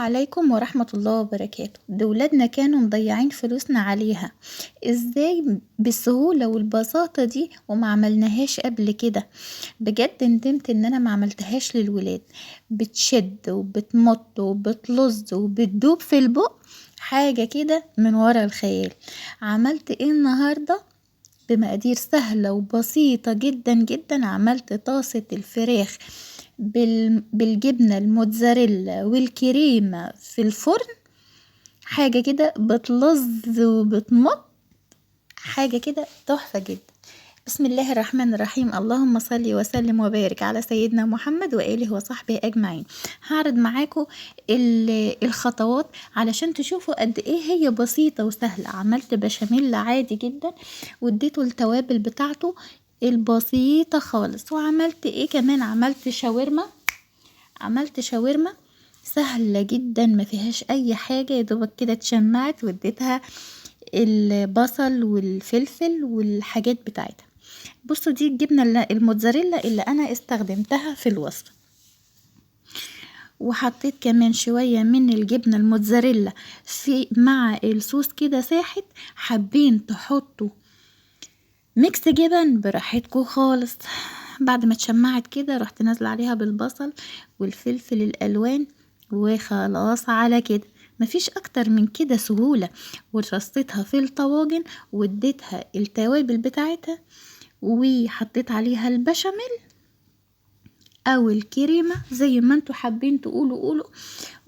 عليكم ورحمة الله وبركاته. ولادنا كانوا مضيعين فلوسنا عليها ازاي بالسهولة والبساطة دي وما عملناهاش قبل كده. بجد ندمت ان انا ما عملتهاش للولاد. بتشد وبتمط وبتلظ وبتدوب في البق، حاجة كده من ورا الخيال. عملت ايه النهاردة؟ بمقادير سهلة وبسيطة جدا جدا عملت طاسة الفراخ بالجبنة الموتزاريلا والكريمة في الفرن. حاجة كده بتلظ وبتمط، حاجة كده تحفة جدا. بسم الله الرحمن الرحيم. اللهم صل وسلم وبارك على سيدنا محمد وآله وصحبه أجمعين. هعرض معاكم الخطوات علشان تشوفوا قد ايه هي بسيطة وسهلة. عملت بشاميل عادي جدا واديته التوابل بتاعته البسيطة خالص. وعملت ايه كمان؟ عملت شاورما سهلة جدا ما فيهاش اي حاجة، يا دوبك كده اتشمعت واديتها البصل والفلفل والحاجات بتاعتها. بصوا دي الجبنة الموتزاريلا اللي انا استخدمتها في الوصفة، وحطيت كمان شوية من الجبنة الموتزاريلا في مع الصوص كده ساحت. حابين تحطوا ميكس جبن براحتكم خالص. بعد ما اتشمعت كده رحت نازله عليها بالبصل والفلفل الالوان، وخلاص على كده مفيش اكتر من كده سهولة. ورصيتها في الطواجن واديتها التوابل بتاعتها وحطيت عليها البشاميل او الكريمة زي ما انتوا حابين قولوا،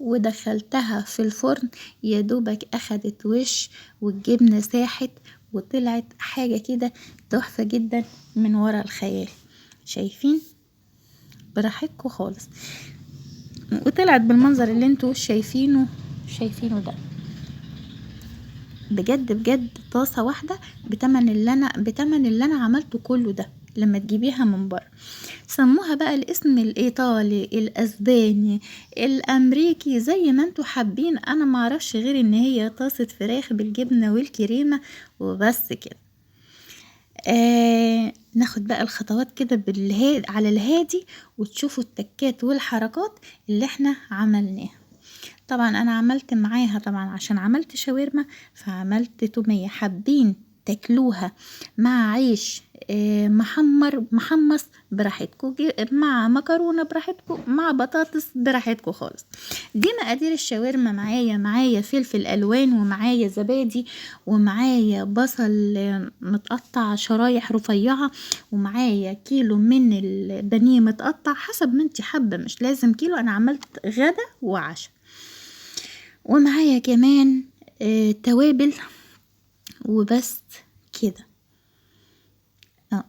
ودخلتها في الفرن. يا دوبك اخدت وش والجبنة ساحت وطلعت حاجة كده تحفة جدا من ورا الخيال. شايفين؟ براحتكم خالص، وطلعت بالمنظر اللي انتوا شايفينه ده. بجد بجد طاسة واحدة بتمن اللي انا عملته كله ده لما تجيبيها من بره. سموها بقى الاسم الايطالي الاسباني الامريكي زي ما انتوا حابين، انا معرفش غير ان هي طاسة فراخ بالجبنة والكريمة وبس كده. ناخد بقى الخطوات كده على الهادي وتشوفوا التكات والحركات اللي احنا عملناها. طبعا انا عملت معاها طبعا عشان عملت شاورما فعملت تومية. حابين تاكلوها مع عيش محمص براحتكم، مع مكرونة براحتكم، مع بطاطس براحتكم خالص. دي مقادير الشاورما. معايا فلفل الوان، ومعايا زبادي، ومعايا بصل متقطع شرايح رفيعة، ومعايا كيلو من البانيه متقطع حسب ما انت حابة، مش لازم كيلو. انا عملت غدا وعشاء. ومعايا كمان توابل وبس كده.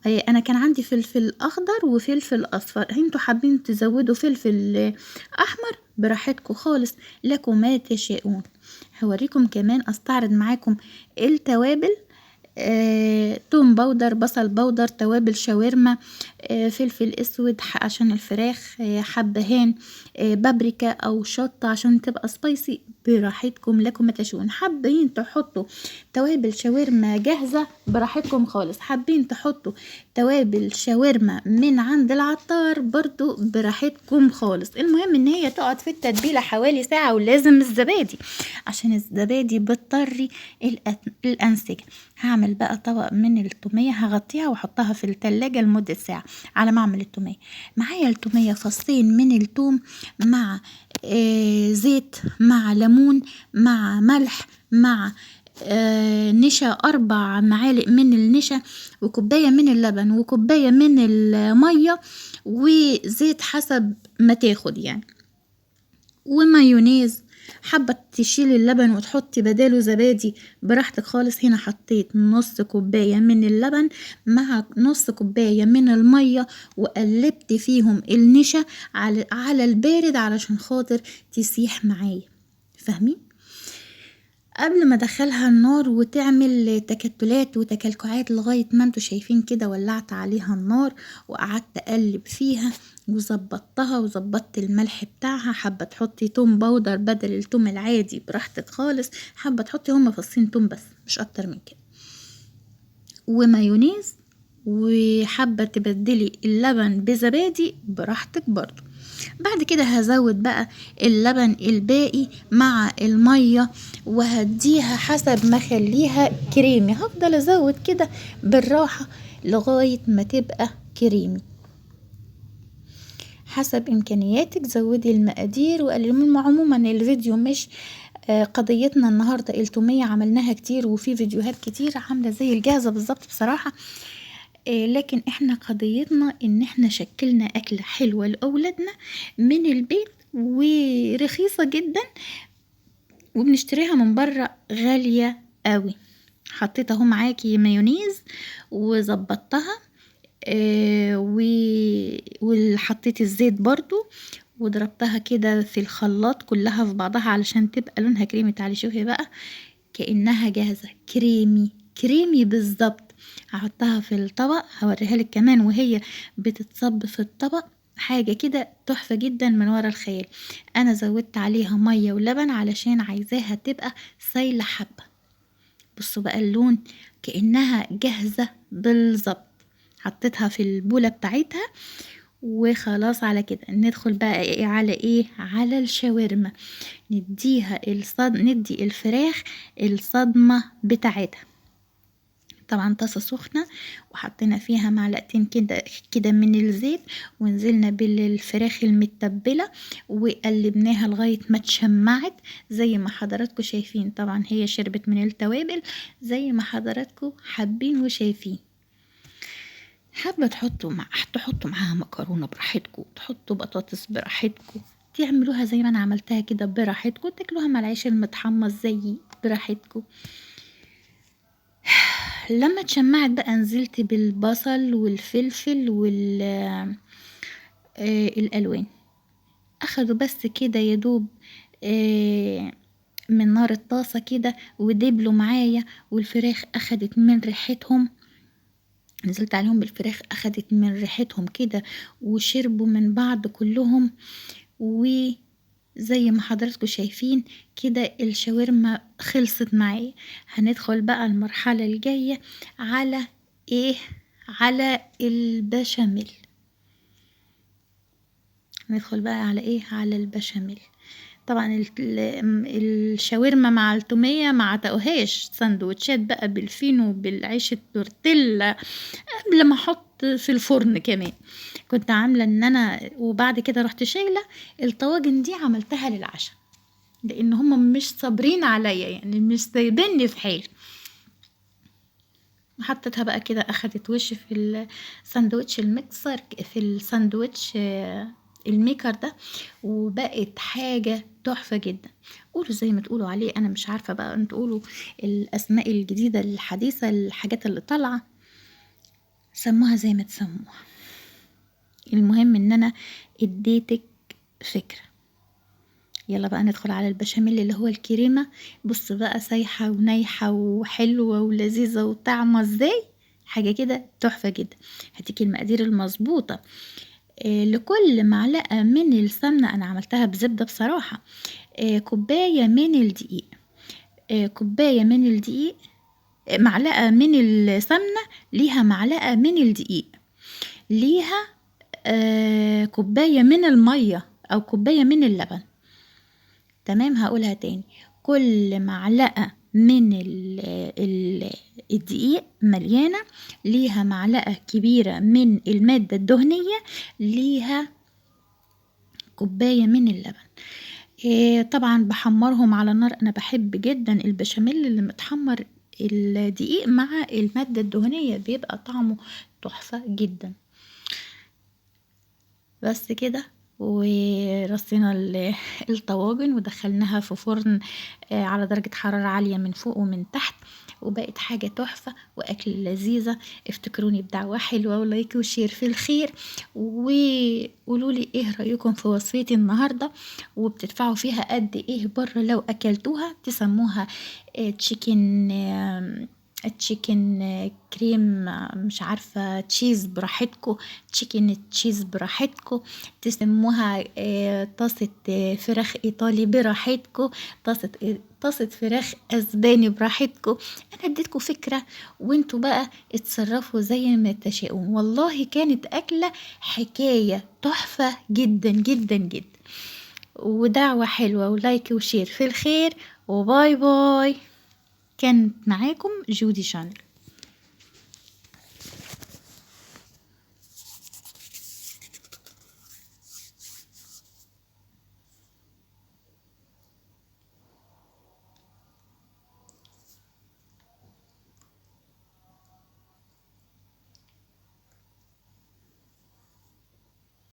انا كان عندي فلفل اخضر وفلفل اصفر، انتوا حابين تزودوا فلفل احمر براحتكم خالص، لكم ما تشاءون. هوريكم كمان استعرض معاكم التوابل. توم بودر، بصل بودر، توابل شاورما، فلفل اسود عشان الفراخ، حبهان، بابريكا او شطة عشان تبقى سبايسي براحتكم، لكم ما تشاءون. حابين تحطوا توابل شاورما جاهزة براحتكم خالص، حابين تحطوا توابل شاورما من عند العطار برضو براحتكم خالص. المهم ان هي تقعد في التتبيلة حوالي ساعة، ولازم الزبادي عشان الزبادي بتطري الأنسجة. هعمل بقى طبق من التومية، هغطيها واحطها في التلاجة لمدة ساعة على ما اعمل التومية. معايا التومية فصين من التوم مع زيت مع ليمون مع ملح مع نشا، 4 معالق من النشا، وكوباية من اللبن، وكوباية من المية، وزيت حسب ما تاخد يعني، ومايونيز. حابة تشيلي اللبن وتحطي بداله زبادي براحتك خالص. هنا حطيت نص كوباية من اللبن مع نص كوباية من المية، وقلبت فيهم النشا على البارد علشان خاطر تسيح معايا. فاهمين؟ قبل ما ادخلها النار وتعمل تكتلات وتكلكعات لغاية ما انتوا شايفين كده، ولعت عليها النار وقعدت اقلب فيها وظبطتها وظبطت الملح بتاعها. حابة تحطي توم باودر بدل التوم العادي براحتك خالص، حابة تحطي هما فصين توم بس مش اكتر من كده، ومايونيز. وحابة تبدلي اللبن بزبادي براحتك برضو. بعد كده هزود بقى اللبن الباقي مع المية وهديها حسب ما اخليها كريمي، هفضل ازود كده بالراحة لغاية ما تبقى كريمي. حسب امكانياتك زودي المقادير وقللي من عموما الفيديو مش قضيتنا النهاردة التومية عملناها كتير وفي فيديوهات كتير عاملة زي الجاهزة بالظبط بصراحة، لكن احنا قضيتنا ان احنا شكلنا اكلة حلوة لاولادنا من البيت ورخيصة جدا، وبنشتريها من بره غالية قوي. حطيت اهو معاكي مايونيز وظبطتها وحطيت الزيت برضو وضربتها كده في الخلاط كلها في بعضها علشان تبقى لونها كريمي. تعالي شوفي بقى كأنها جاهزة، كريمي بالظبط. هحطها في الطبق، هوريها لك كمان وهي بتتصب في الطبق، حاجة كده تحفة جدا من ورا الخيال. انا زودت عليها مية ولبن علشان عايزاها تبقى سايلة حبة. بصوا بقى اللون كأنها جاهزة بالظبط. حطيتها في البولة بتاعتها وخلاص. على كده ندخل بقى على الشاورما. ندي الفراخ الصدمة بتاعتها. طبعا طاسة سخنة وحطينا فيها معلقتين كده من الزيت، ونزلنا بالفراخ المتبلة وقلبناها لغاية ما اتشمعت زي ما حضراتكم شايفين. طبعا هي شربت من التوابل زي ما حضراتكم حابين وشايفين. حابة تحطوا معاها مكرونة براحتكم، تحطوا بطاطس براحتكم، تعملوها زي ما انا عملتها كده براحتكم، تاكلوها مع العيش المتحمص زي براحتكم. لما اتشمعت بقى نزلت بالبصل والفلفل الالوان، اخدوا بس كده يدوب من نار الطاسة كده ودبلوا معايا، والفراخ اخدت من ريحتهم. نزلت عليهم بالفراخ اخدت من ريحتهم كده وشربوا من بعض كلهم. وزي ما حضراتكم شايفين كده الشاورما خلصت معايا. هندخل بقى المرحلة الجاية على على البشاميل. ندخل بقى على البشاميل. طبعا الشاورما مع التومية مع تقوهاش سندوتشات بقى بالفينو بالعيش التورتيلا قبل ما احط في الفرن كمان. كنت عاملة ان انا وبعد كده رحت شايلة الطواجن دي عملتها للعشاء، لان هم مش صابرين عليا يعني مش سايبيني في حالي. حطيتها بقى كده اخدت وش في الساندوتش الميكسر في الساندوتش الميكر ده، وبقت حاجة تحفة جدا. قولوا زي ما تقولوا عليه، انا مش عارفة بقى انتوا قولوا الاسماء الجديدة الحديثة الحاجات اللي طالعة، سموها زي ما تسموها. المهم ان انا اديتك فكرة. يلا بقى ندخل على البشاميل اللي هو الكريمة. بص بقى سايحة ونايحة وحلوة ولذيذة وطعمة ازاي، حاجة كده تحفة جدا. هديكي المقادير المظبوطة. لكل معلقة من السمنة، انا عملتها بزبدة بصراحة، كوباية من الدقيق، كوباية من الدقيق، معلقة من السمنة ليها معلقة من الدقيق، ليها كوباية من المية أو كوباية من اللبن. تمام، هقولها تاني. كل معلقة من الدقيق مليانة ليها معلقة كبيرة من المادة الدهنية، ليها كوباية من اللبن. طبعا بحمرهم على نار. أنا بحب جدا البشاميل اللي متحمر الدقيق مع المادة الدهنية بيبقى طعمه تحفة جدا. بس كده، ورصينا الطواجن ودخلناها في فرن على درجة حرارة عالية من فوق ومن تحت، وبقت حاجة تحفة وأكل لذيذة. افتكروني بدعوة حلوة ولايك وشير في الخير، وقولولي ايه رأيكم في وصفتي النهاردة، وبتدفعوا فيها قد ايه بره لو أكلتوها. تسموها تشيكن تشيكن كريم مش عارفة تشيز براحتكم، تشيكن تشيز براحتكم، تسموها طاسة فراخ إيطالي براحتكم، طاسة فراخ أسباني براحتكم. أنا اديتكم فكرة وانتوا بقى اتصرفوا زي ما تشاءون. والله كانت أكلة حكاية تحفة جدا جدا جدا. ودعوة حلوة ولايك وشير في الخير، وباي باي. كانت معاكم جودي شانل.